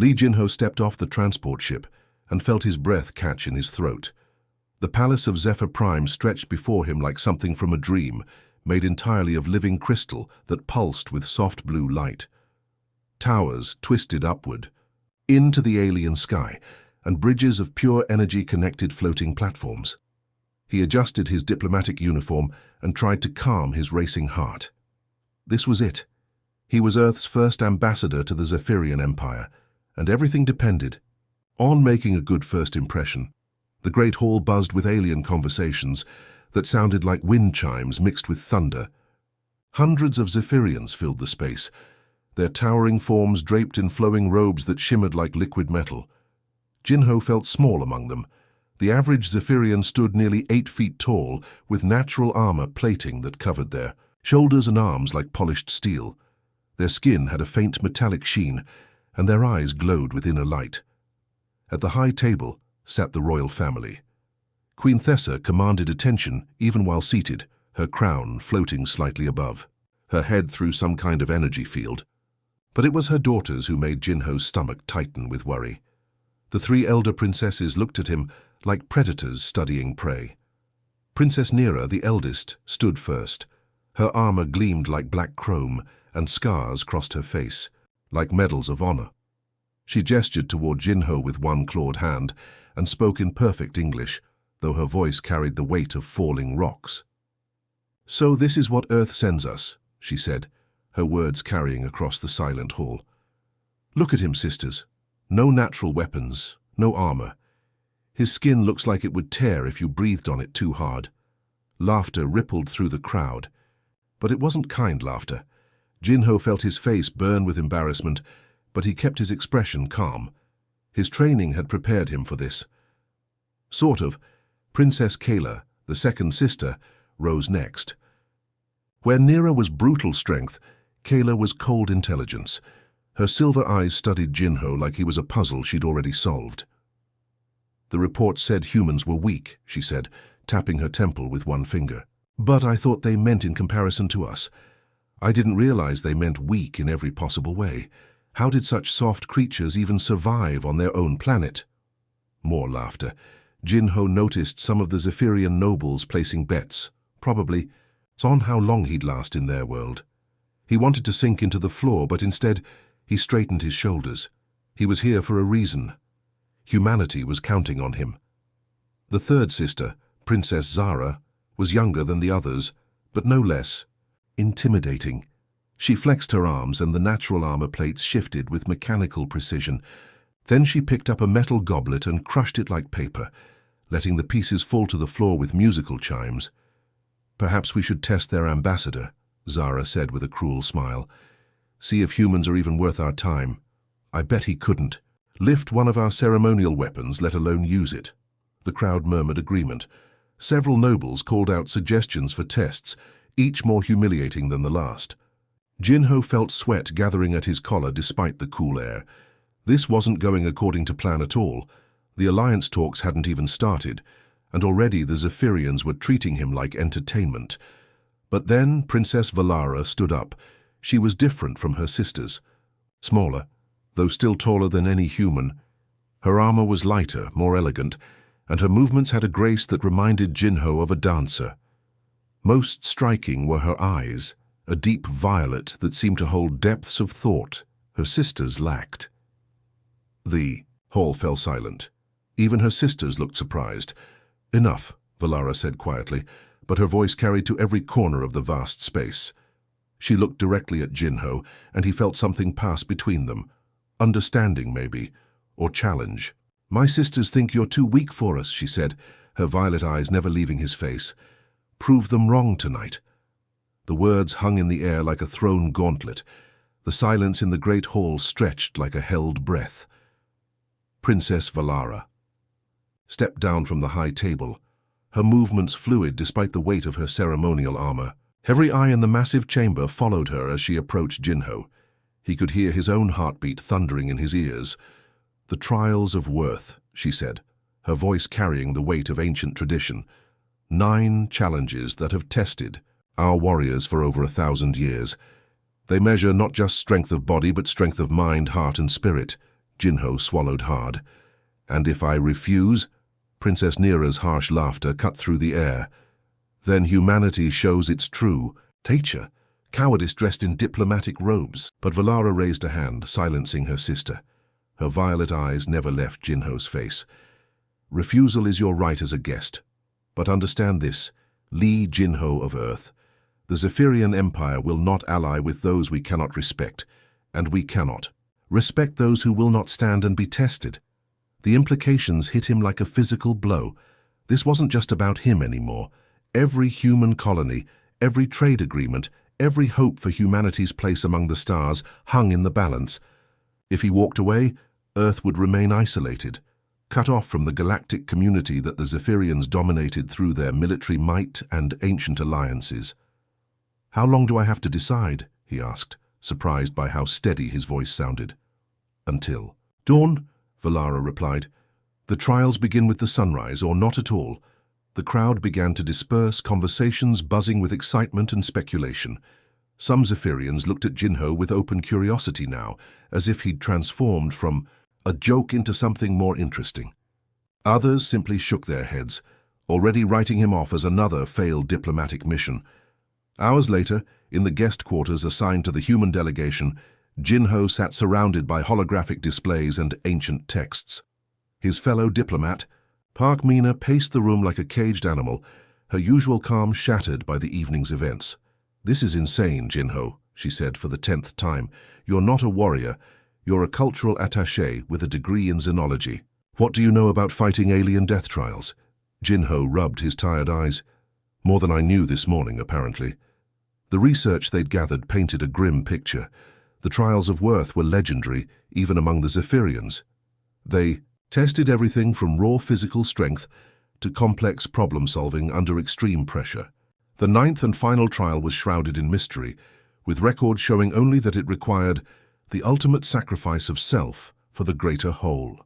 Li Jinho stepped off the transport ship and felt his breath catch in his throat. The palace of Zephyr Prime stretched before him like something from a dream, made entirely of living crystal that pulsed with soft blue light. Towers twisted upward, into the alien sky, and bridges of pure energy connected floating platforms. He adjusted his diplomatic uniform and tried to calm his racing heart. This was it. He was Earth's first ambassador to the Zephyrian Empire, and everything depended on making a good first impression. The great hall buzzed with alien conversations that sounded like wind chimes mixed with thunder. Hundreds of Zephyrians filled the space, their towering forms draped in flowing robes that shimmered like liquid metal. Jinho felt small among them. The average Zephyrian stood nearly 8 feet tall, with natural armor plating that covered their shoulders and arms like polished steel. Their skin had a faint metallic sheen, and their eyes glowed with inner light. At the high table sat the royal family. Queen Thessa commanded attention even while seated, her crown floating slightly above, her head through some kind of energy field. But it was her daughters who made Jinho's stomach tighten with worry. The 3 elder princesses looked at him like predators studying prey. Princess Nera, the eldest, stood first. Her armor gleamed like black chrome, and scars crossed her face, like medals of honor. She gestured toward Jinho with one clawed hand and spoke in perfect English, though her voice carried the weight of falling rocks. "So this is what Earth sends us," she said, her words carrying across the silent hall. "Look at him, sisters. No natural weapons, no armor. His skin looks like it would tear if you breathed on it too hard." Laughter rippled through the crowd, but it wasn't kind laughter. Jinho felt his face burn with embarrassment, but he kept his expression calm. His training had prepared him for this. Sort of. Princess Kayla, the second sister, rose next. Where Nera was brutal strength, Kayla was cold intelligence. Her silver eyes studied Jinho like he was a puzzle she'd already solved. "The report said humans were weak," she said, tapping her temple with one finger. "But I thought they meant in comparison to us. I didn't realize they meant weak in every possible way. How did such soft creatures even survive on their own planet?" More laughter. Jinho noticed some of the Zephyrian nobles placing bets, probably on how long he'd last in their world. He wanted to sink into the floor, but instead he straightened his shoulders. He was here for a reason. Humanity was counting on him. The third sister, Princess Zara, was younger than the others, but no less intimidating. She flexed her arms and the natural armor plates shifted with mechanical precision. Then she picked up a metal goblet and crushed it like paper, letting the pieces fall to the floor with musical chimes. "Perhaps we should test their ambassador," Zara said with a cruel smile. "See if humans are even worth our time." "I bet he couldn't lift one of our ceremonial weapons, let alone use it." The crowd murmured agreement. Several nobles called out suggestions for tests, each more humiliating than the last. Jinho felt sweat gathering at his collar despite the cool air. This wasn't going according to plan at all. The alliance talks hadn't even started, and already the Zephyrians were treating him like entertainment. But then Princess Valara stood up. She was different from her sisters. Smaller, though still taller than any human. Her armor was lighter, more elegant, and her movements had a grace that reminded Jinho of a dancer. Most striking were her eyes, a deep violet that seemed to hold depths of thought her sisters lacked. The hall fell silent. Even her sisters looked surprised. "Enough," Valara said quietly, but her voice carried to every corner of the vast space. She looked directly at Jinho, and he felt something pass between them. Understanding, maybe, or challenge. "My sisters think you're too weak for us," she said, her violet eyes never leaving his face. "Prove them wrong tonight." The words hung in the air like a thrown gauntlet. The silence in the great hall stretched like a held breath. Princess Valara stepped down from the high table, her movements fluid despite the weight of her ceremonial armor. Every eye in the massive chamber followed her as she approached Jinho. He could hear his own heartbeat thundering in his ears. "The trials of worth," she said, her voice carrying the weight of ancient tradition. 9 challenges that have tested our warriors for over 1,000 years. They measure not just strength of body, but strength of mind, heart, and spirit. Jinho swallowed hard. And if I refuse? Princess Neera's harsh laughter cut through the air. Then humanity shows its true nature, cowardice dressed in diplomatic robes. But Valara raised a hand, silencing her sister. Her violet eyes never left Jinho's face. Refusal is your right as a guest. But understand this, Li Jinho of Earth. The Zephyrian Empire will not ally with those we cannot respect, and we cannot. Respect those who will not stand and be tested. The implications hit him like a physical blow. This wasn't just about him anymore. Every human colony, every trade agreement, every hope for humanity's place among the stars hung in the balance. If he walked away, Earth would remain isolated, cut off from the galactic community that the Zephyrians dominated through their military might and ancient alliances. "How long do I have to decide?" he asked, surprised by how steady his voice sounded. "Until dawn," Valara replied. "The trials begin with the sunrise, or not at all." The crowd began to disperse, conversations buzzing with excitement and speculation. Some Zephyrians looked at Jinho with open curiosity now, as if he'd transformed from a joke into something more interesting. Others simply shook their heads, already writing him off as another failed diplomatic mission. Hours later, in the guest quarters assigned to the human delegation, Jinho sat surrounded by holographic displays and ancient texts. His fellow diplomat, Park Mina, paced the room like a caged animal, her usual calm shattered by the evening's events. "This is insane, Jinho," she said for the 10th time. "You're not a warrior. You're a cultural attaché with a degree in xenology. What do you know about fighting alien death trials?" Jinho rubbed his tired eyes. "More than I knew this morning, apparently." The research they'd gathered painted a grim picture. The trials of worth were legendary, even among the Zephyrians. They tested everything from raw physical strength to complex problem-solving under extreme pressure. The 9th and final trial was shrouded in mystery, with records showing only that it required the ultimate sacrifice of self for the greater whole.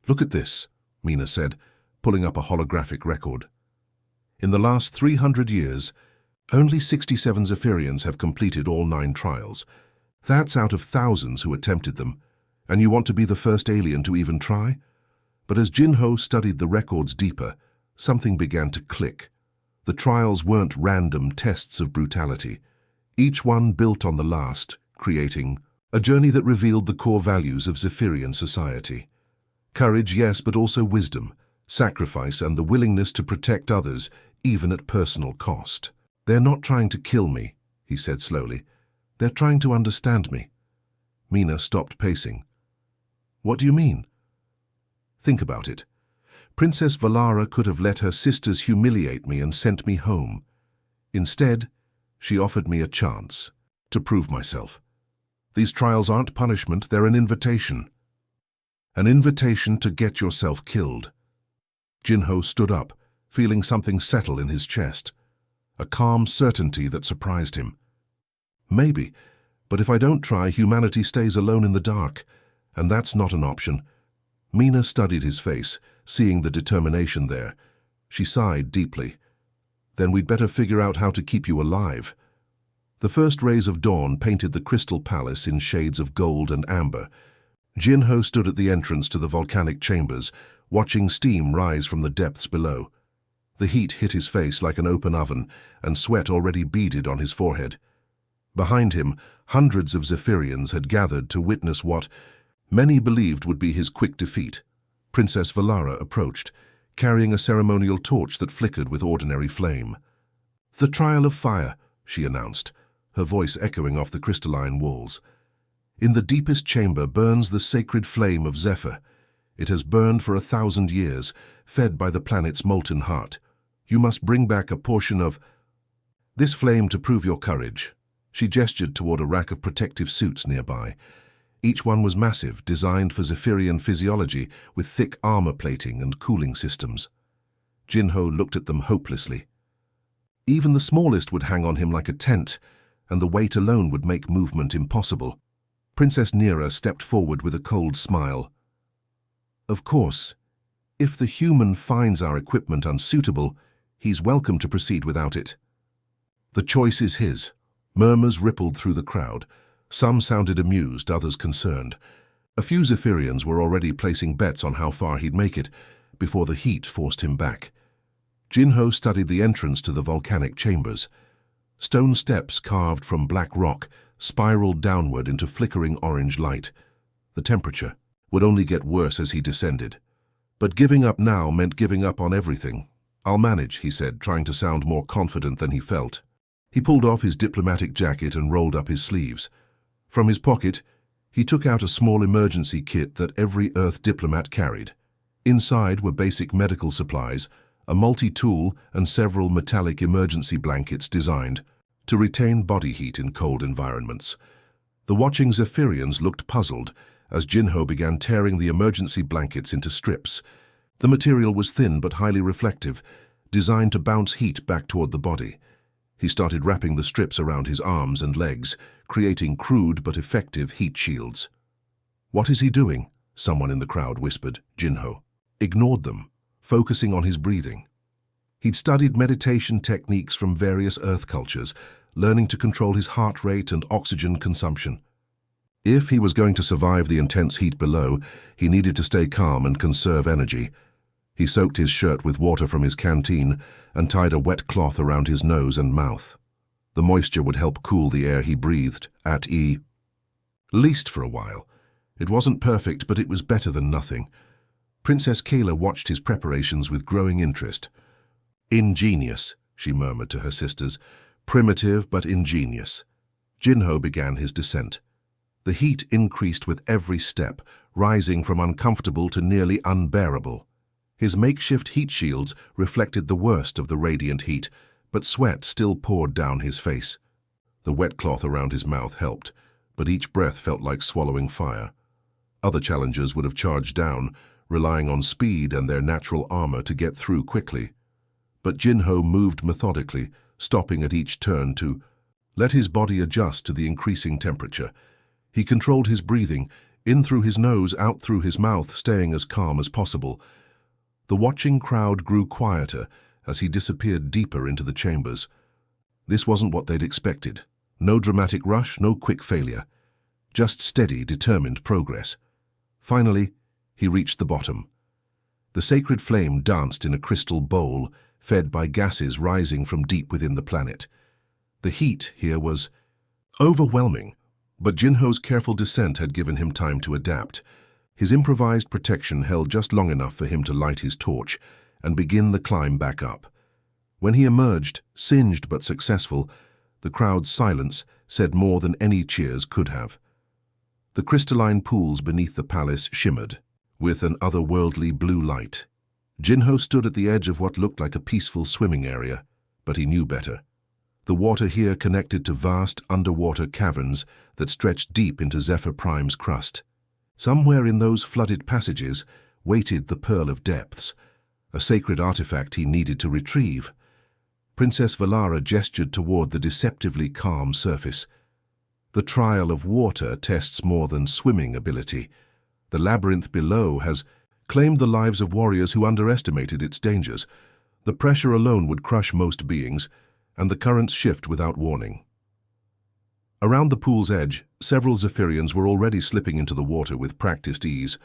"Look at this," Mina said, pulling up a holographic record. "In the last 300 years, only 67 Zephyrians have completed all 9 trials. That's out of thousands who attempted them. And you want to be the first alien to even try?" But as Jinho studied the records deeper, something began to click. The trials weren't random tests of brutality. Each one built on the last, creating a journey that revealed the core values of Zephyrian society. Courage, yes, but also wisdom, sacrifice, and the willingness to protect others, even at personal cost. "They're not trying to kill me," he said slowly. "They're trying to understand me." Mina stopped pacing. "What do you mean?" "Think about it. Princess Valara could have let her sisters humiliate me and sent me home. Instead, she offered me a chance to prove myself. These trials aren't punishment, they're an invitation. An invitation to get yourself killed." Jinho stood up, feeling something settle in his chest. A calm certainty that surprised him. "Maybe, but if I don't try, humanity stays alone in the dark. And that's not an option." Mina studied his face, seeing the determination there. She sighed deeply. "Then we'd better figure out how to keep you alive." The first rays of dawn painted the crystal palace in shades of gold and amber. Jinho stood at the entrance to the volcanic chambers, watching steam rise from the depths below. The heat hit his face like an open oven, and sweat already beaded on his forehead. Behind him, hundreds of Zephyrians had gathered to witness what many believed would be his quick defeat. Princess Valara approached, carrying a ceremonial torch that flickered with ordinary flame. "The trial of fire," she announced, her voice echoing off the crystalline walls. "In the deepest chamber burns the sacred flame of Zephyr. It has burned for 1,000 years, fed by the planet's molten heart. You must bring back a portion of this flame to prove your courage." She gestured toward a rack of protective suits nearby. Each one was massive, designed for Zephyrian physiology, with thick armor plating and cooling systems. Jinho looked at them hopelessly. Even the smallest would hang on him like a tent, and the weight alone would make movement impossible. Princess Neera stepped forward with a cold smile. "Of course, if the human finds our equipment unsuitable, he's welcome to proceed without it." "The choice is his." Murmurs rippled through the crowd. Some sounded amused, others concerned. A few Zephyrians were already placing bets on how far he'd make it before the heat forced him back. Jinho studied the entrance to the volcanic chambers. Stone steps carved from black rock spiraled downward into flickering orange light. The temperature would only get worse as he descended. But giving up now meant giving up on everything. "I'll manage," he said, trying to sound more confident than he felt. He pulled off his diplomatic jacket and rolled up his sleeves. From his pocket, he took out a small emergency kit that every Earth diplomat carried. Inside were basic medical supplies, a multi-tool and several metallic emergency blankets designed to retain body heat in cold environments. The watching Zephyrians looked puzzled as Jinho began tearing the emergency blankets into strips. The material was thin but highly reflective, designed to bounce heat back toward the body. He started wrapping the strips around his arms and legs, creating crude but effective heat shields. "What is he doing?" someone in the crowd whispered. Jinho ignored them, focusing on his breathing. He'd studied meditation techniques from various Earth cultures, learning to control his heart rate and oxygen consumption. If he was going to survive the intense heat below, he needed to stay calm and conserve energy. He soaked his shirt with water from his canteen and tied a wet cloth around his nose and mouth. The moisture would help cool the air he breathed, at least for a while. It wasn't perfect, but it was better than nothing. Princess Kayla watched his preparations with growing interest. "Ingenious," she murmured to her sisters. "Primitive but ingenious." Jinho began his descent. The heat increased with every step, rising from uncomfortable to nearly unbearable. His makeshift heat shields reflected the worst of the radiant heat, but sweat still poured down his face. The wet cloth around his mouth helped, but each breath felt like swallowing fire. Other challengers would have charged down, relying on speed and their natural armor to get through quickly. But Jinho moved methodically, stopping at each turn to let his body adjust to the increasing temperature. He controlled his breathing, in through his nose, out through his mouth, staying as calm as possible. The watching crowd grew quieter as he disappeared deeper into the chambers. This wasn't what they'd expected. No dramatic rush, no quick failure. Just steady, determined progress. Finally, he reached the bottom. The sacred flame danced in a crystal bowl, fed by gases rising from deep within the planet. The heat here was overwhelming, but Jinho's careful descent had given him time to adapt. His improvised protection held just long enough for him to light his torch and begin the climb back up. When he emerged, singed but successful, the crowd's silence said more than any cheers could have. The crystalline pools beneath the palace shimmered with an otherworldly blue light. Jinho stood at the edge of what looked like a peaceful swimming area, but he knew better. The water here connected to vast underwater caverns that stretched deep into Zephyr Prime's crust. Somewhere in those flooded passages waited the Pearl of Depths, a sacred artifact he needed to retrieve. Princess Valara gestured toward the deceptively calm surface. The trial of water tests more than swimming ability. The labyrinth below has claimed the lives of warriors who underestimated its dangers. The pressure alone would crush most beings, and the currents shift without warning. Around the pool's edge, several Zephyrians were already slipping into the water with practiced ease.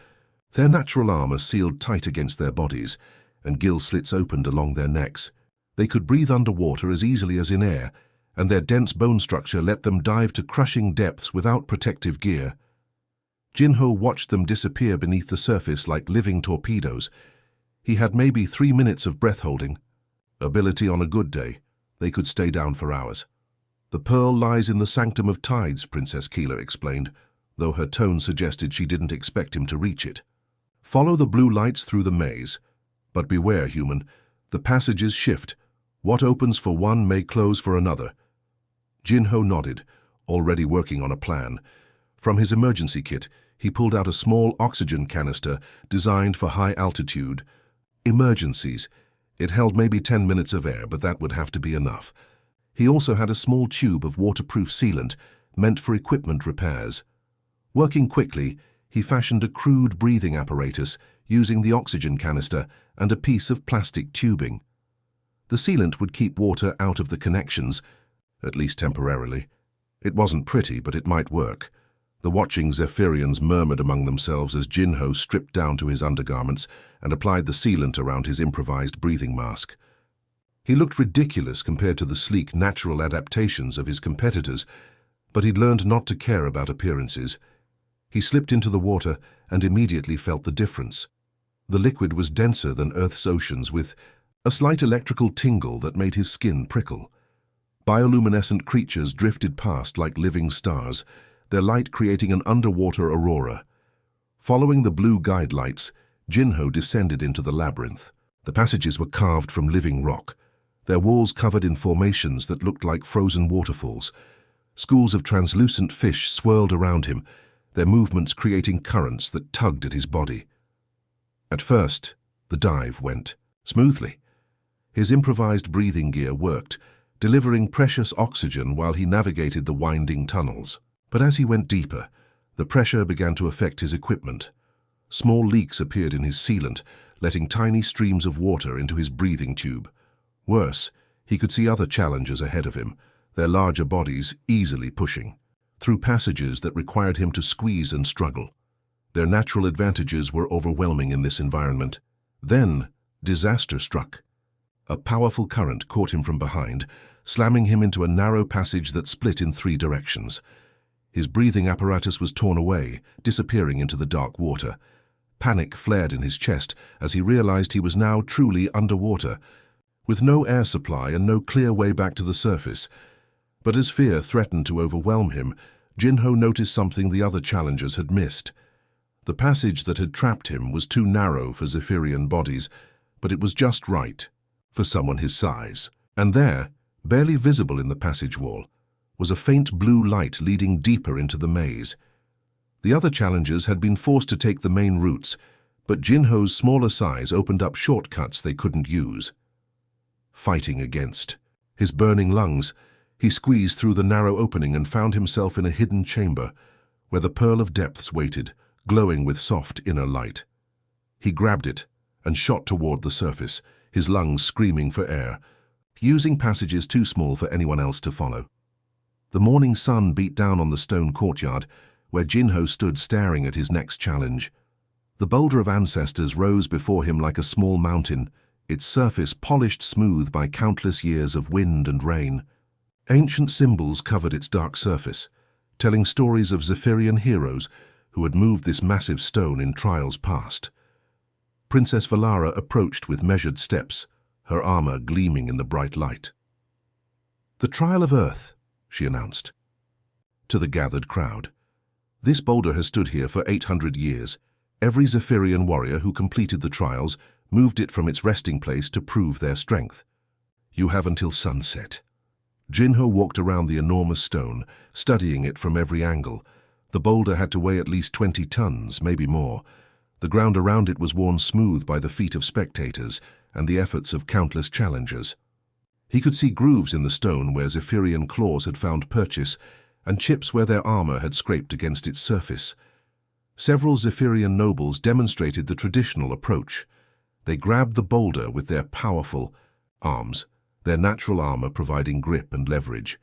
Their natural armor sealed tight against their bodies, and gill slits opened along their necks. They could breathe underwater as easily as in air, and their dense bone structure let them dive to crushing depths without protective gear. Jinho watched them disappear beneath the surface like living torpedoes. He had maybe 3 minutes of breath-holding. Ability on a good day. They could stay down for hours. "The pearl lies in the sanctum of tides," Princess Kayla explained, though her tone suggested she didn't expect him to reach it. "Follow the blue lights through the maze. But beware, human. The passages shift. What opens for one may close for another." Jinho nodded, already working on a plan. From his emergency kit, he pulled out a small oxygen canister designed for high altitude emergencies. It held maybe 10 minutes of air, but that would have to be enough. He also had a small tube of waterproof sealant meant for equipment repairs. Working quickly, he fashioned a crude breathing apparatus using the oxygen canister and a piece of plastic tubing. The sealant would keep water out of the connections, at least temporarily. It wasn't pretty, but it might work. The watching Zephyrians murmured among themselves as Jinho stripped down to his undergarments and applied the sealant around his improvised breathing mask. He looked ridiculous compared to the sleek, natural adaptations of his competitors, but he'd learned not to care about appearances. He slipped into the water and immediately felt the difference. The liquid was denser than Earth's oceans, with a slight electrical tingle that made his skin prickle. Bioluminescent creatures drifted past like living stars, their light creating an underwater aurora. Following the blue guide lights, Jinho descended into the labyrinth. The passages were carved from living rock, their walls covered in formations that looked like frozen waterfalls. Schools of translucent fish swirled around him, their movements creating currents that tugged at his body. At first, the dive went smoothly. His improvised breathing gear worked, delivering precious oxygen while he navigated the winding tunnels. But as he went deeper, the pressure began to affect his equipment. Small leaks appeared in his sealant, letting tiny streams of water into his breathing tube. Worse, he could see other challengers ahead of him, their larger bodies easily pushing through passages that required him to squeeze and struggle. Their natural advantages were overwhelming in this environment. Then, disaster struck. A powerful current caught him from behind, slamming him into a narrow passage that split in 3 directions. His breathing apparatus was torn away, disappearing into the dark water. Panic flared in his chest as he realized he was now truly underwater, with no air supply and no clear way back to the surface. But as fear threatened to overwhelm him, Jinho noticed something the other challengers had missed. The passage that had trapped him was too narrow for Zephyrian bodies, but it was just right for someone his size. And there, barely visible in the passage wall, was a faint blue light leading deeper into the maze. The other challengers had been forced to take the main routes, but Jinho's smaller size opened up shortcuts they couldn't use. Fighting against his burning lungs, he squeezed through the narrow opening and found himself in a hidden chamber, where the Pearl of Depths waited, glowing with soft inner light. He grabbed it and shot toward the surface, his lungs screaming for air, using passages too small for anyone else to follow. The morning sun beat down on the stone courtyard, where Jinho stood staring at his next challenge. The boulder of ancestors rose before him like a small mountain, its surface polished smooth by countless years of wind and rain. Ancient symbols covered its dark surface, telling stories of Zephyrian heroes who had moved this massive stone in trials past. Princess Valara approached with measured steps, her armor gleaming in the bright light. "The Trial of Earth," she announced to the gathered crowd. "This boulder has stood here for 800 years. Every Zephyrian warrior who completed the trials moved it from its resting place to prove their strength. You have until sunset." Jinho walked around the enormous stone, studying it from every angle. The boulder had to weigh at least 20 tons, maybe more. The ground around it was worn smooth by the feet of spectators and the efforts of countless challengers. He could see grooves in the stone where Zephyrian claws had found purchase, and chips where their armor had scraped against its surface. Several Zephyrian nobles demonstrated the traditional approach. They grabbed the boulder with their powerful arms, their natural armor providing grip and leverage.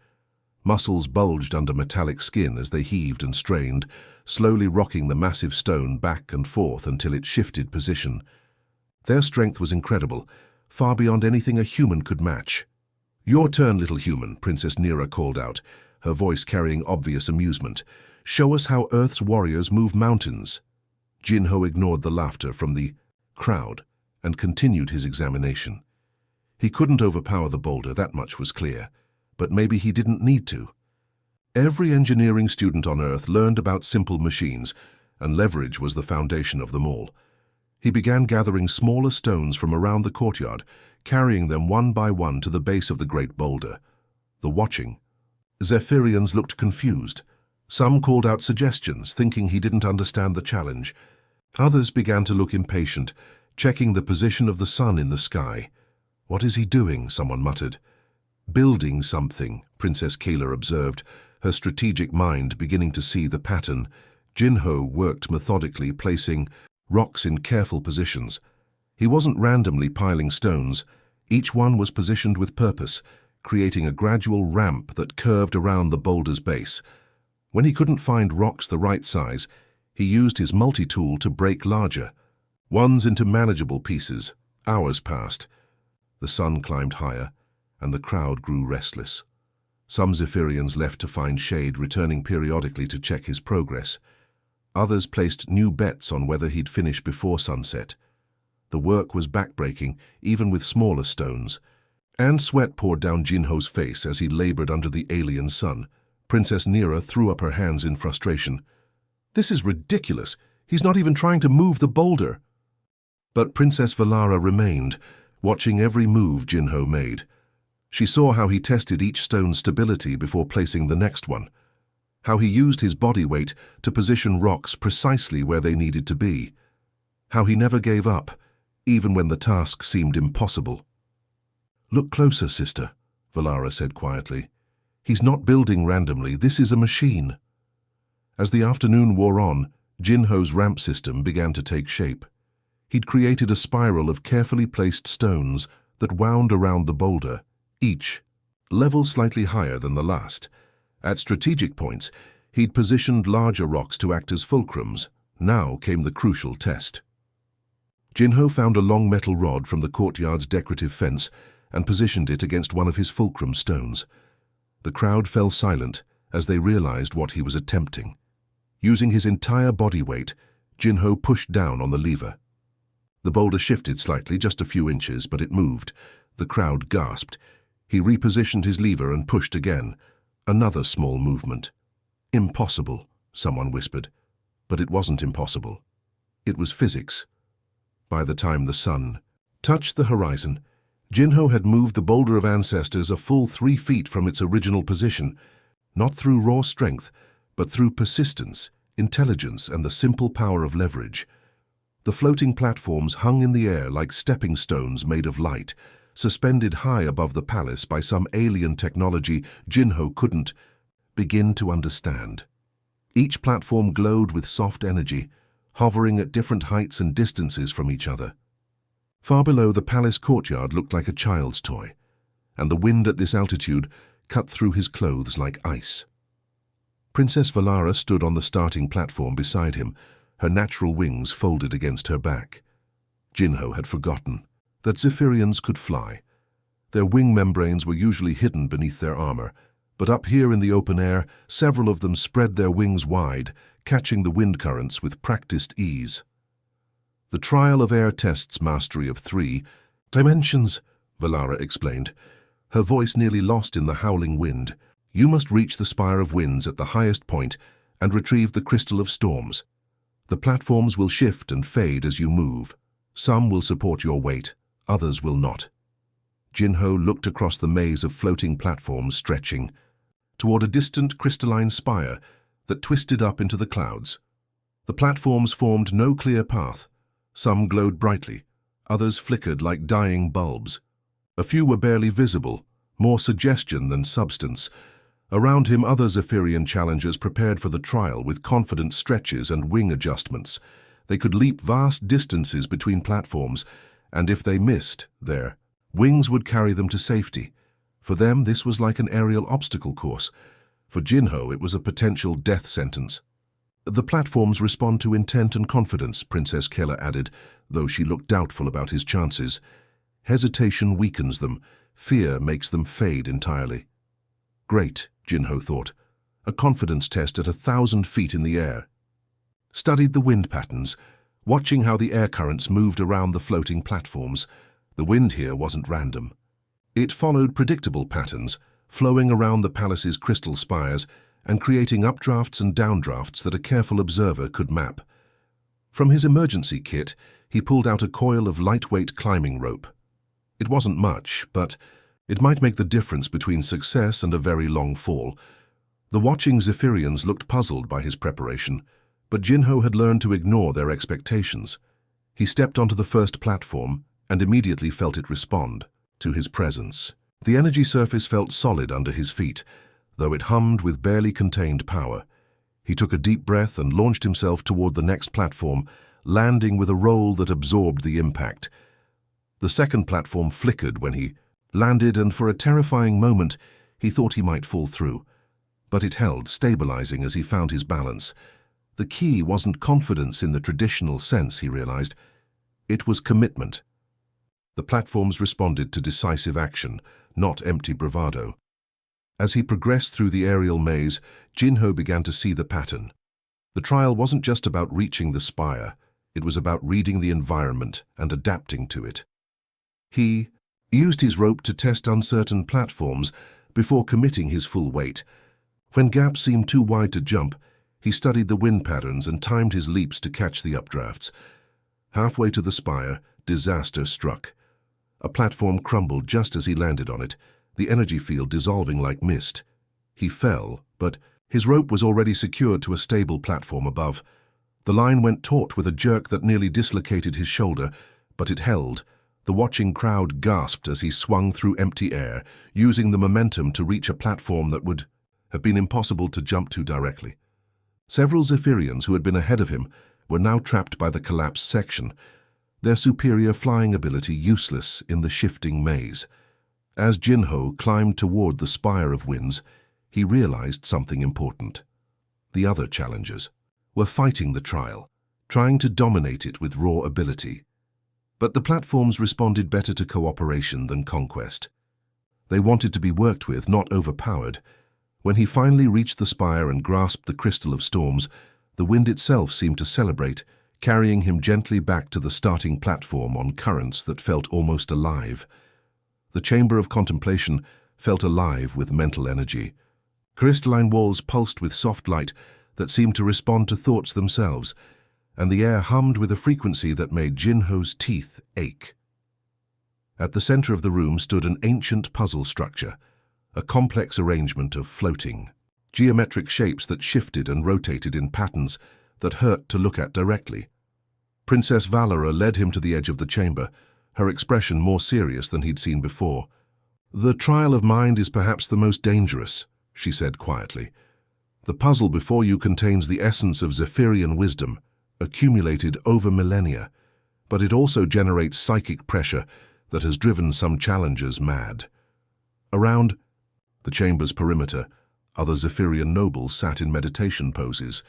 Muscles bulged under metallic skin as they heaved and strained, slowly rocking the massive stone back and forth until it shifted position. Their strength was incredible, far beyond anything a human could match. "Your turn, little human," Princess Nira called out, her voice carrying obvious amusement. "Show us how Earth's warriors move mountains." Jinho ignored the laughter from the crowd and continued his examination. He couldn't overpower the boulder, that much was clear, but maybe he didn't need to. Every engineering student on Earth learned about simple machines, and leverage was the foundation of them all. He began gathering smaller stones from around the courtyard, carrying them one by one to the base of the great boulder. The watching Zephyrians looked confused. Some called out suggestions, thinking he didn't understand the challenge. Others began to look impatient, checking the position of the sun in the sky. "What is he doing?" someone muttered. "Building something," Princess Kayla observed, her strategic mind beginning to see the pattern. Jinho worked methodically, placing rocks in careful positions. He wasn't randomly piling stones. Each one was positioned with purpose, creating a gradual ramp that curved around the boulder's base. When he couldn't find rocks the right size, he used his multi-tool to break larger ones into manageable pieces. Hours passed. The sun climbed higher, and the crowd grew restless. Some Zephyrians left to find shade, returning periodically to check his progress. Others placed new bets on whether he'd finish before sunset. The work was backbreaking, even with smaller stones. And sweat poured down Jinho's face as he labored under the alien sun. Princess Nira threw up her hands in frustration. "This is ridiculous. He's not even trying to move the boulder." But Princess Valara remained, watching every move Jinho made. She saw how he tested each stone's stability before placing the next one, how he used his body weight to position rocks precisely where they needed to be, how he never gave up, even when the task seemed impossible. "Look closer, sister," Valara said quietly. "He's not building randomly, this is a machine." As the afternoon wore on, Jinho's ramp system began to take shape. He'd created a spiral of carefully placed stones that wound around the boulder, each level slightly higher than the last. At strategic points, he'd positioned larger rocks to act as fulcrums. Now came the crucial test. Jinho found a long metal rod from the courtyard's decorative fence and positioned it against one of his fulcrum stones. The crowd fell silent as they realized what he was attempting. Using his entire body weight, Jinho pushed down on the lever. The boulder shifted slightly, just a few inches, but it moved. The crowd gasped. He repositioned his lever and pushed again. Another small movement. "Impossible," someone whispered. But it wasn't impossible. It was physics. By the time the sun touched the horizon, Jinho had moved the boulder of ancestors a full 3 feet from its original position, not through raw strength, but through persistence, intelligence, and the simple power of leverage. The floating platforms hung in the air like stepping stones made of light, suspended high above the palace by some alien technology Jinho couldn't begin to understand. Each platform glowed with soft energy, hovering at different heights and distances from each other. Far below, the palace courtyard looked like a child's toy, and the wind at this altitude cut through his clothes like ice. Princess Valara stood on the starting platform beside him, her natural wings folded against her back. Jinho had forgotten that Zephyrians could fly. Their wing membranes were usually hidden beneath their armor, but up here in the open air, several of them spread their wings wide, catching the wind currents with practiced ease. "The trial of air tests mastery of 3 dimensions," Valara explained, her voice nearly lost in the howling wind. "You must reach the Spire of Winds at the highest point and retrieve the Crystal of Storms. The platforms will shift and fade as you move. Some will support your weight, others will not." Jinho looked across the maze of floating platforms stretching toward a distant crystalline spire that twisted up into the clouds. The platforms formed no clear path. Some glowed brightly, others flickered like dying bulbs. A few were barely visible, more suggestion than substance. Around him, other Zephyrian challengers prepared for the trial with confident stretches and wing adjustments. They could leap vast distances between platforms, and if they missed, their wings would carry them to safety. For them, this was like an aerial obstacle course. For Jinho, it was a potential death sentence. "The platforms respond to intent and confidence," Princess Keller added, though she looked doubtful about his chances. "Hesitation weakens them. Fear makes them fade entirely." Great, Jinho thought. A confidence test at 1,000 feet in the air. Studied the wind patterns, watching how the air currents moved around the floating platforms. The wind here wasn't random. It followed predictable patterns, flowing around the palace's crystal spires and creating updrafts and downdrafts that a careful observer could map. From his emergency kit, he pulled out a coil of lightweight climbing rope. It wasn't much, but it might make the difference between success and a very long fall. The watching Zephyrians looked puzzled by his preparation, but Jinho had learned to ignore their expectations. He stepped onto the first platform and immediately felt it respond to his presence. The energy surface felt solid under his feet, though it hummed with barely contained power. He took a deep breath and launched himself toward the next platform, landing with a roll that absorbed the impact. The second platform flickered when he landed, and for a terrifying moment, he thought he might fall through. But it held, stabilizing as he found his balance. The key wasn't confidence in the traditional sense, he realized. It was commitment. The platforms responded to decisive action, not empty bravado. As he progressed through the aerial maze, Jinho began to see the pattern. The trial wasn't just about reaching the spire, it was about reading the environment and adapting to it. He used his rope to test uncertain platforms before committing his full weight. When gaps seemed too wide to jump, he studied the wind patterns and timed his leaps to catch the updrafts. Halfway to the spire, disaster struck. A platform crumbled just as he landed on it, the energy field dissolving like mist. He fell, but his rope was already secured to a stable platform above. The line went taut with a jerk that nearly dislocated his shoulder, but it held. The watching crowd gasped as he swung through empty air, using the momentum to reach a platform that would have been impossible to jump to directly. Several Zephyrians who had been ahead of him were now trapped by the collapsed section, their superior flying ability useless in the shifting maze. As Jinho climbed toward the spire of winds, he realized something important. The other challengers were fighting the trial, trying to dominate it with raw ability. But the platforms responded better to cooperation than conquest. They wanted to be worked with, not overpowered. When he finally reached the spire and grasped the crystal of storms, the wind itself seemed to celebrate, carrying him gently back to the starting platform on currents that felt almost alive. The chamber of contemplation felt alive with mental energy. Crystalline walls pulsed with soft light that seemed to respond to thoughts themselves, and the air hummed with a frequency that made Jinho's teeth ache. At the center of the room stood an ancient puzzle structure, a complex arrangement of floating, geometric shapes that shifted and rotated in patterns that hurt to look at directly. Princess Valera led him to the edge of the chamber, her expression more serious than he'd seen before. "The trial of mind is perhaps the most dangerous," she said quietly. "The puzzle before you contains the essence of Zephyrian wisdom, accumulated over millennia, but it also generates psychic pressure that has driven some challengers mad." Around the chamber's perimeter, other Zephyrian nobles sat in meditation poses,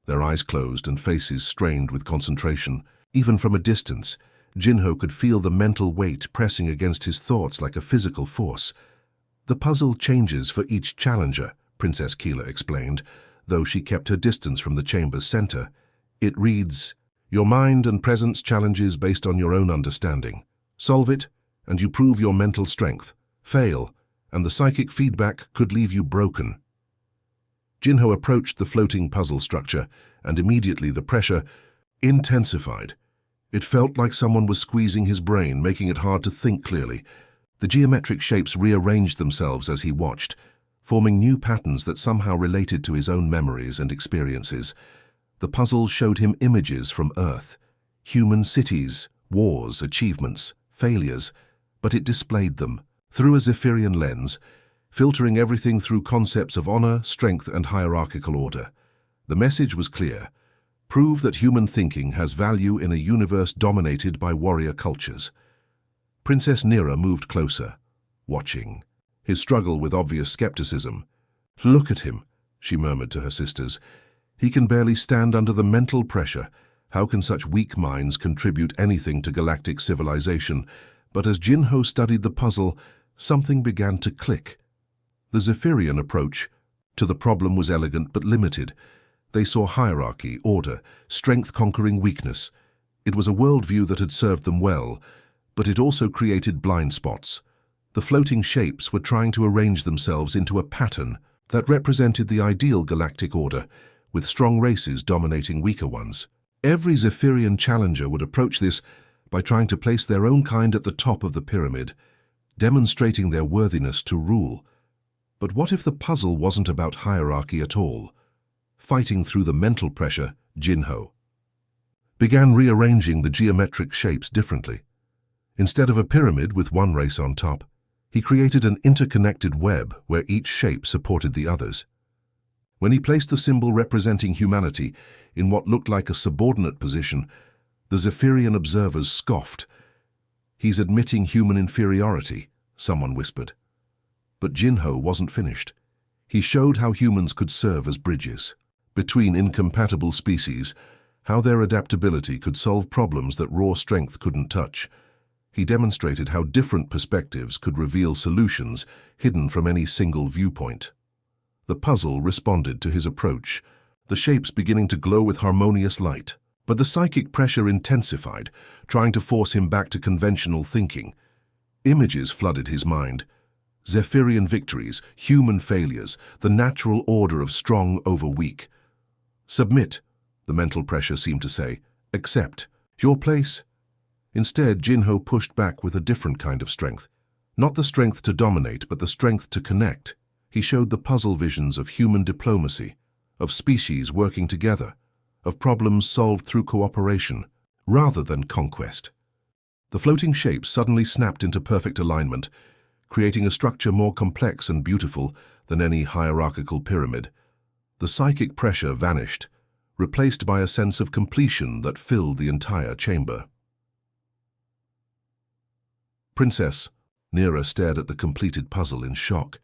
their eyes closed and faces strained with concentration. Even from a distance, Jinho could feel the mental weight pressing against his thoughts like a physical force. "The puzzle changes for each challenger," Princess Keela explained, though she kept her distance from the chamber's center. "It reads, your mind and presence challenges based on your own understanding. Solve it, and you prove your mental strength. Fail, and the psychic feedback could leave you broken." Jinho approached the floating puzzle structure, and immediately the pressure intensified. It felt like someone was squeezing his brain, making it hard to think clearly. The geometric shapes rearranged themselves as he watched, forming new patterns that somehow related to his own memories and experiences. The puzzle showed him images from Earth, human cities, wars, achievements, failures, but it displayed them through a Zephyrian lens, filtering everything through concepts of honor, strength, and hierarchical order. The message was clear: prove that human thinking has value in a universe dominated by warrior cultures. Princess Nira moved closer, watching his struggle with obvious skepticism. "Look at him," she murmured to her sisters. "He can barely stand under the mental pressure. How can such weak minds contribute anything to galactic civilization?" But as Jinho studied the puzzle, something began to click. The Zephyrian approach to the problem was elegant but limited. They saw hierarchy, order, strength conquering weakness. It was a worldview that had served them well, but it also created blind spots. The floating shapes were trying to arrange themselves into a pattern that represented the ideal galactic order, with strong races dominating weaker ones. Every Zephyrian challenger would approach this by trying to place their own kind at the top of the pyramid, demonstrating their worthiness to rule. But what if the puzzle wasn't about hierarchy at all? Fighting through the mental pressure, Jinho began rearranging the geometric shapes differently. Instead of a pyramid with one race on top, he created an interconnected web where each shape supported the others. When he placed the symbol representing humanity in what looked like a subordinate position, the Zephyrian observers scoffed. "He's admitting human inferiority," someone whispered. But Jinho wasn't finished. He showed how humans could serve as bridges between incompatible species, how their adaptability could solve problems that raw strength couldn't touch. He demonstrated how different perspectives could reveal solutions hidden from any single viewpoint. The puzzle responded to his approach, the shapes beginning to glow with harmonious light. But the psychic pressure intensified, trying to force him back to conventional thinking. Images flooded his mind. Zephyrian victories, human failures, the natural order of strong over weak. Submit, the mental pressure seemed to say. Accept. Your place. Instead, Jinho pushed back with a different kind of strength. Not the strength to dominate, but the strength to connect. He showed the puzzle visions of human diplomacy, of species working together, of problems solved through cooperation, rather than conquest. The floating shapes suddenly snapped into perfect alignment, creating a structure more complex and beautiful than any hierarchical pyramid. The psychic pressure vanished, replaced by a sense of completion that filled the entire chamber. Princess, Nira stared at the completed puzzle in shock.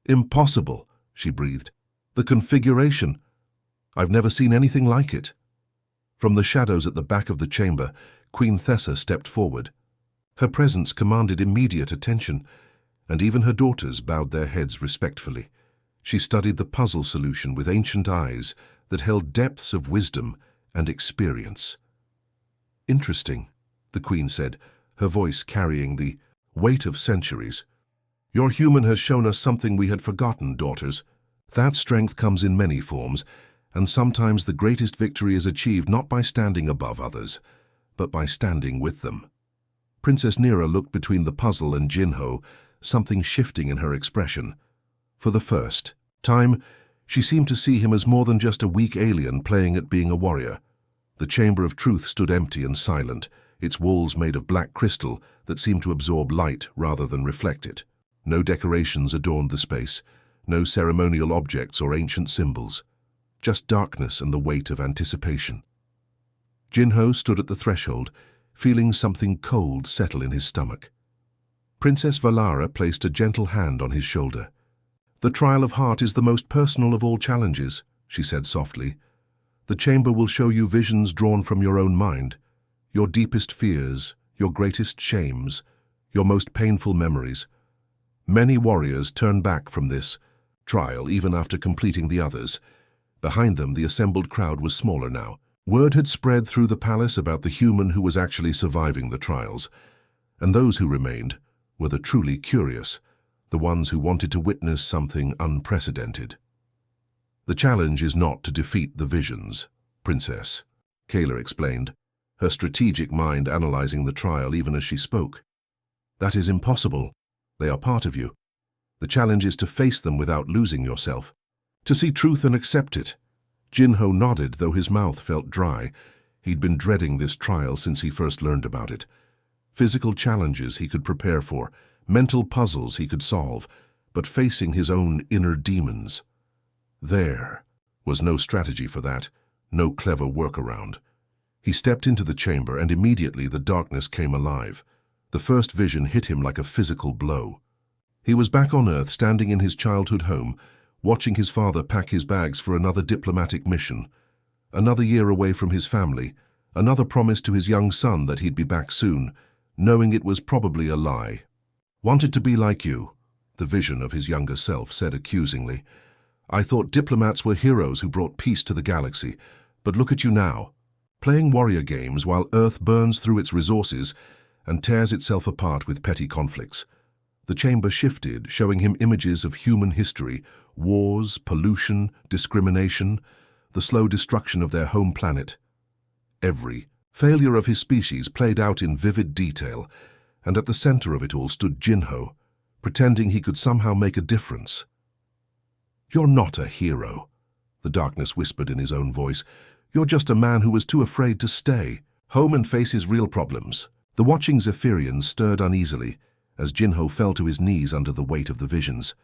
Impossible, she breathed. The configuration. I've never seen anything like it. From the shadows at the back of the chamber, Queen Thessa stepped forward. Her presence commanded immediate attention, and even her daughters bowed their heads respectfully. She studied the puzzle solution with ancient eyes that held depths of wisdom and experience. Interesting, the Queen said, her voice carrying the weight of centuries. Your human has shown us something we had forgotten, daughters. That strength comes in many forms, and sometimes the greatest victory is achieved not by standing above others, but by standing with them. Princess Nira looked between the puzzle and Jinho, something shifting in her expression. For the first time, she seemed to see him as more than just a weak alien playing at being a warrior. The Chamber of Truth stood empty and silent, its walls made of black crystal that seemed to absorb light rather than reflect it. No decorations adorned the space, no ceremonial objects or ancient symbols, just darkness and the weight of anticipation. Jinho stood at the threshold, feeling something cold settle in his stomach. Princess Valara placed a gentle hand on his shoulder. The trial of heart is the most personal of all challenges, she said softly. The chamber will show you visions drawn from your own mind, your deepest fears, your greatest shames, your most painful memories. Many warriors turn back from this trial even after completing the others. Behind them, the assembled crowd was smaller now. Word had spread through the palace about the human who was actually surviving the trials, and those who remained were the truly curious, the ones who wanted to witness something unprecedented. The challenge is not to defeat the visions, Princess, Kayla explained, her strategic mind analyzing the trial even as she spoke. That is impossible. They are part of you. The challenge is to face them without losing yourself, to see truth and accept it. Jinho nodded, though his mouth felt dry. He'd been dreading this trial since he first learned about it. Physical challenges he could prepare for, mental puzzles he could solve, but facing his own inner demons. There was no strategy for that, no clever workaround. He stepped into the chamber, and immediately the darkness came alive. The first vision hit him like a physical blow. He was back on Earth, standing in his childhood home, watching his father pack his bags for another diplomatic mission. Another year away from his family, another promise to his young son that he'd be back soon, knowing it was probably a lie. Wanted to be like you, the vision of his younger self said accusingly. I thought diplomats were heroes who brought peace to the galaxy, but look at you now, playing warrior games while Earth burns through its resources and tears itself apart with petty conflicts. The chamber shifted, showing him images of human history, wars, pollution, discrimination, the slow destruction of their home planet. Every failure of his species played out in vivid detail, and at the center of it all stood Jinho, pretending he could somehow make a difference. You're not a hero, the darkness whispered in his own voice. You're just a man who was too afraid to stay home and face his real problems. The watching Zephyrians stirred uneasily as Jinho fell to his knees under the weight of the visions.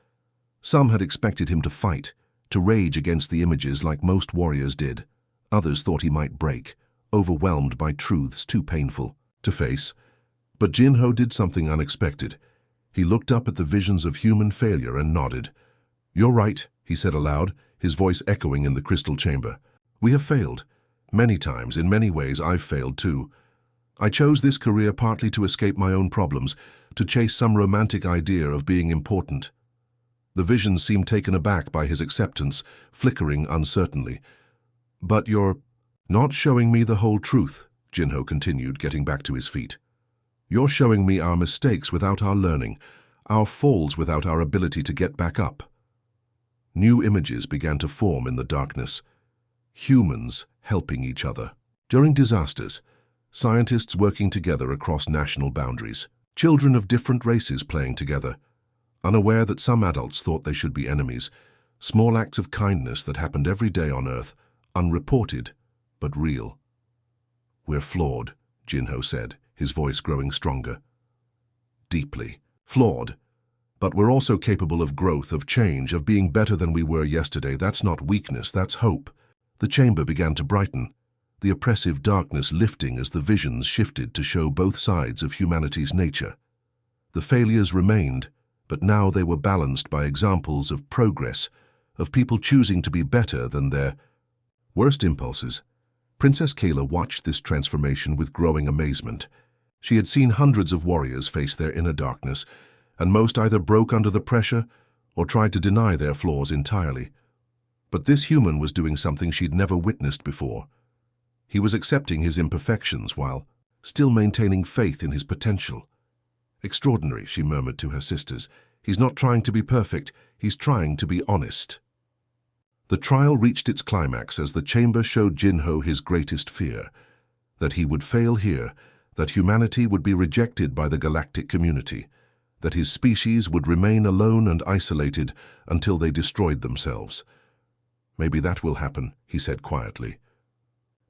Some had expected him to fight, to rage against the images like most warriors did. Others thought he might break, overwhelmed by truths too painful to face. But Jinho did something unexpected. He looked up at the visions of human failure and nodded. "You're right," he said aloud, his voice echoing in the crystal chamber. "We have failed. Many times, in many ways, I've failed too. I chose this career partly to escape my own problems, to chase some romantic idea of being important." The vision seemed taken aback by his acceptance, flickering uncertainly. "But you're not showing me the whole truth," Jinho continued, getting back to his feet. "You're showing me our mistakes without our learning, our falls without our ability to get back up." New images began to form in the darkness. Humans helping each other. During disasters, scientists working together across national boundaries. Children of different races playing together. Unaware that some adults thought they should be enemies. Small acts of kindness that happened every day on Earth, unreported, but real. "We're flawed," Jinho said, his voice growing stronger. "Deeply flawed. But we're also capable of growth, of change, of being better than we were yesterday. That's not weakness, that's hope." The chamber began to brighten, the oppressive darkness lifting as the visions shifted to show both sides of humanity's nature. The failures remained, but now they were balanced by examples of progress, of people choosing to be better than their worst impulses. Princess Kayla watched this transformation with growing amazement. She had seen hundreds of warriors face their inner darkness, and most either broke under the pressure or tried to deny their flaws entirely. But this human was doing something she'd never witnessed before. He was accepting his imperfections while still maintaining faith in his potential. "Extraordinary," she murmured to her sisters. "He's not trying to be perfect, he's trying to be honest." The trial reached its climax as the chamber showed Jinho his greatest fear, that he would fail here, that humanity would be rejected by the galactic community, that his species would remain alone and isolated until they destroyed themselves. "Maybe that will happen," he said quietly.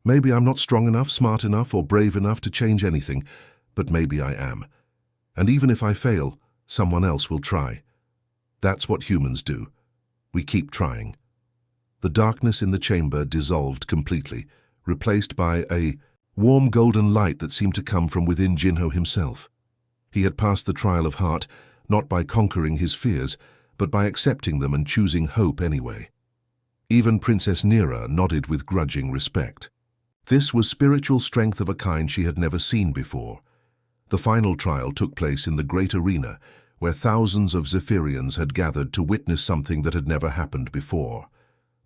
"Maybe I'm not strong enough, smart enough, or brave enough to change anything, but maybe I am. And even if I fail, someone else will try. That's what humans do. We keep trying." The darkness in the chamber dissolved completely, replaced by a warm golden light that seemed to come from within Jinho himself. He had passed the trial of heart, not by conquering his fears, but by accepting them and choosing hope anyway. Even Princess Nira nodded with grudging respect. This was spiritual strength of a kind she had never seen before. The final trial took place in the great arena, where thousands of Zephyrians had gathered to witness something that had never happened before.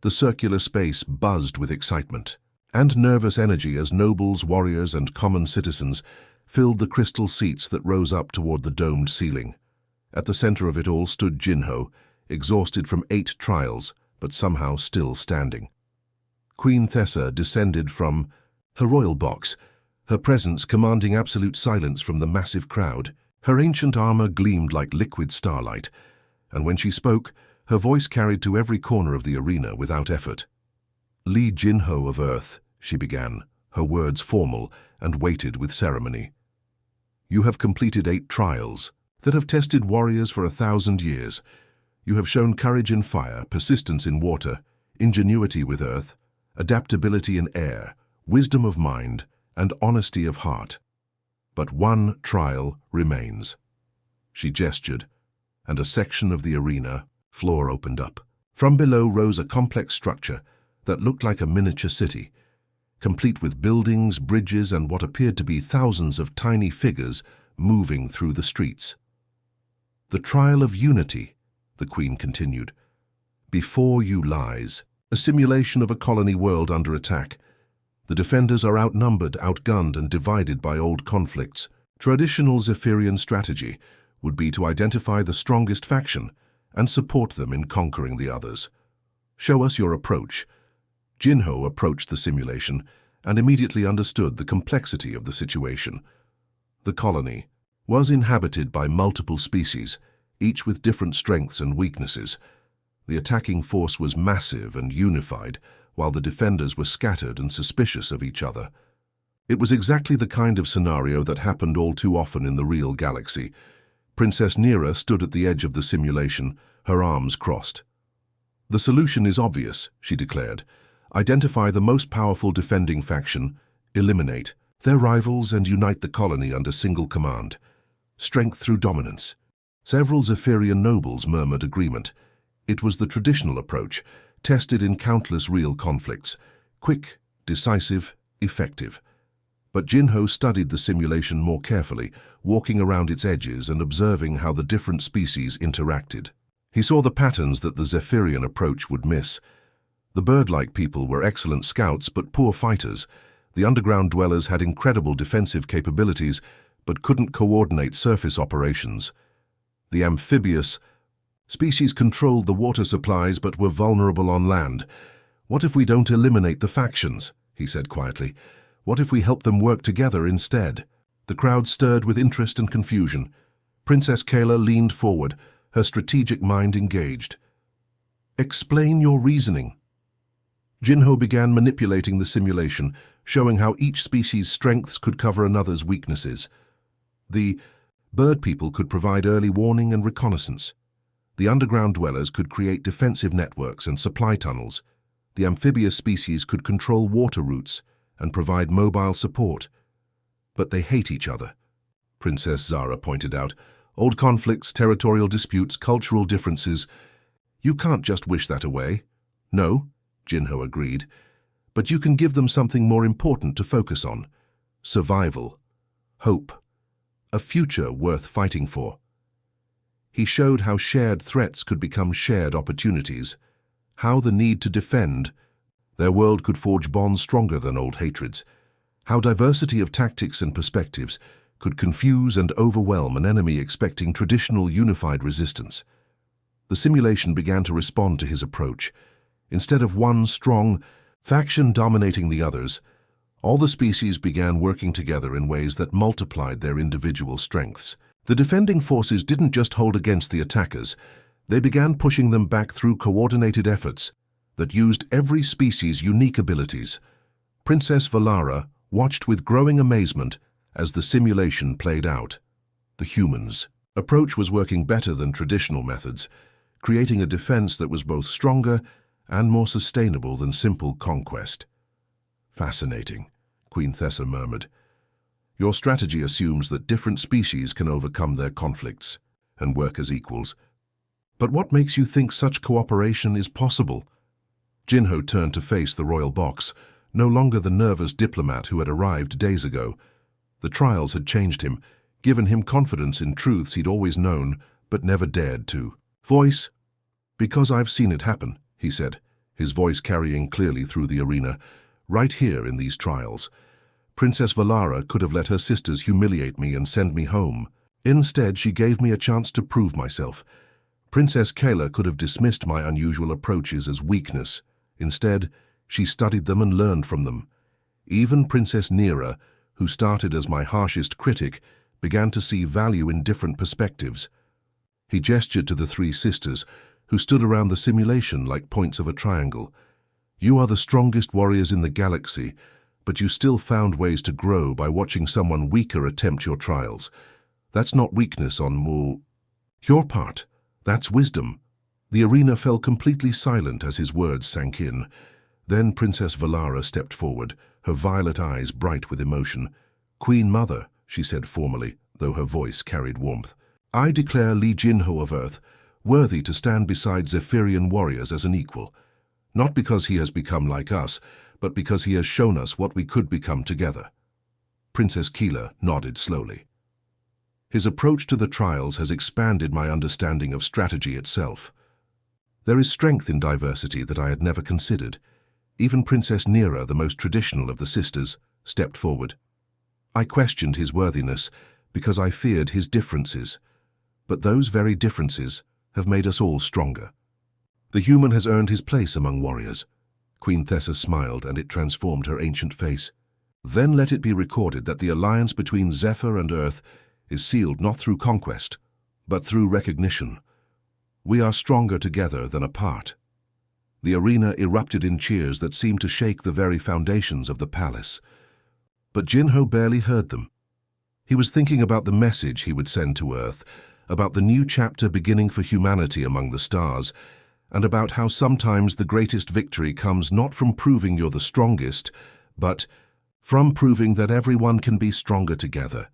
The circular space buzzed with excitement and nervous energy as nobles, warriors, and common citizens filled the crystal seats that rose up toward the domed ceiling. At the center of it all stood Jinho, exhausted from 8 trials, but somehow still standing. Queen Thessa descended from her royal box, her presence commanding absolute silence from the massive crowd. Her ancient armor gleamed like liquid starlight, and when she spoke, her voice carried to every corner of the arena without effort. "Li Jinho of Earth," she began, her words formal and weighted with ceremony. "You have completed 8 trials that have tested warriors for 1,000 years. You have shown courage in fire, persistence in water, ingenuity with earth, adaptability in air, wisdom of mind, and honesty of heart. But one trial remains." She gestured, and a section of the arena floor opened up. From below rose a complex structure that looked like a miniature city, complete with buildings, bridges, and what appeared to be thousands of tiny figures moving through the streets. "The trial of unity," the Queen continued. "Before you lies a simulation of a colony world under attack. The defenders are outnumbered, outgunned, and divided by old conflicts. Traditional Zephyrian strategy would be to identify the strongest faction and support them in conquering the others. Show us your approach." Jinho approached the simulation and immediately understood the complexity of the situation. The colony was inhabited by multiple species, each with different strengths and weaknesses. The attacking force was massive and unified, while the defenders were scattered and suspicious of each other. It was exactly the kind of scenario that happened all too often in the real galaxy. Princess Nira stood at the edge of the simulation, her arms crossed. "The solution is obvious," she declared. "Identify the most powerful defending faction, eliminate their rivals, and unite the colony under single command. Strength through dominance." Several Zephyrian nobles murmured agreement. It was the traditional approach, tested in countless real conflicts. Quick, decisive, effective. But Jinho studied the simulation more carefully, walking around its edges and observing how the different species interacted. He saw the patterns that the Zephyrian approach would miss. The bird-like people were excellent scouts but poor fighters. The underground dwellers had incredible defensive capabilities but couldn't coordinate surface operations. The amphibious species controlled the water supplies but were vulnerable on land. "What if we don't eliminate the factions?" he said quietly. "What if we help them work together instead?" The crowd stirred with interest and confusion. Princess Kayla leaned forward, her strategic mind engaged. "Explain your reasoning." Jinho began manipulating the simulation, showing how each species' strengths could cover another's weaknesses. The bird people could provide early warning and reconnaissance. The underground dwellers could create defensive networks and supply tunnels. The amphibious species could control water routes and provide mobile support. But they hate each other, Princess Zara pointed out. Old conflicts, territorial disputes, cultural differences. You can't just wish that away. No, Jinho agreed. But you can give them something more important to focus on. Survival. Hope. A future worth fighting for. He showed how shared threats could become shared opportunities. How the need to defend their world could forge bonds stronger than old hatreds. How diversity of tactics and perspectives could confuse and overwhelm an enemy expecting traditional unified resistance. The simulation began to respond to his approach. Instead of one strong faction dominating the others, all the species began working together in ways that multiplied their individual strengths. The defending forces didn't just hold against the attackers, they began pushing them back through coordinated efforts that used every species' unique abilities. Princess Valara watched with growing amazement as the simulation played out. The humans' approach was working better than traditional methods, creating a defense that was both stronger and more sustainable than simple conquest. "Fascinating," Queen Thessa murmured. "Your strategy assumes that different species can overcome their conflicts and work as equals. But what makes you think such cooperation is possible?" Jinho turned to face the royal box, no longer the nervous diplomat who had arrived days ago. The trials had changed him, given him confidence in truths he'd always known but never dared to voice. "Because I've seen it happen," he said, his voice carrying clearly through the arena. "Right here in these trials. Princess Valara could have let her sisters humiliate me and send me home. Instead, she gave me a chance to prove myself. Princess Kayla could have dismissed my unusual approaches as weakness. Instead, she studied them and learned from them. Even Princess Nira, who started as my harshest critic, began to see value in different perspectives." He gestured to the three sisters, who stood around the simulation like points of a triangle. "You are the strongest warriors in the galaxy, but you still found ways to grow by watching someone weaker attempt your trials. That's not weakness on your part. That's wisdom." The arena fell completely silent as his words sank in. Then Princess Valara stepped forward, her violet eyes bright with emotion. "Queen Mother," she said formally, though her voice carried warmth, "I declare Li Jinho of Earth worthy to stand beside Zephyrian warriors as an equal. Not because he has become like us, but because he has shown us what we could become together." Princess Keela nodded slowly. "His approach to the trials has expanded my understanding of strategy itself. There is strength in diversity that I had never considered. Even Princess Nira, the most traditional of the sisters, stepped forward. I questioned his worthiness because I feared his differences. But those very differences have made us all stronger. The human has earned his place among warriors." Queen Thessa smiled, and it transformed her ancient face. "Then let it be recorded that the alliance between Zephyr and Earth is sealed not through conquest, but through recognition. We are stronger together than apart." The arena erupted in cheers that seemed to shake the very foundations of the palace. But Jinho barely heard them. He was thinking about the message he would send to Earth, about the new chapter beginning for humanity among the stars, and about how sometimes the greatest victory comes not from proving you're the strongest, but from proving that everyone can be stronger together.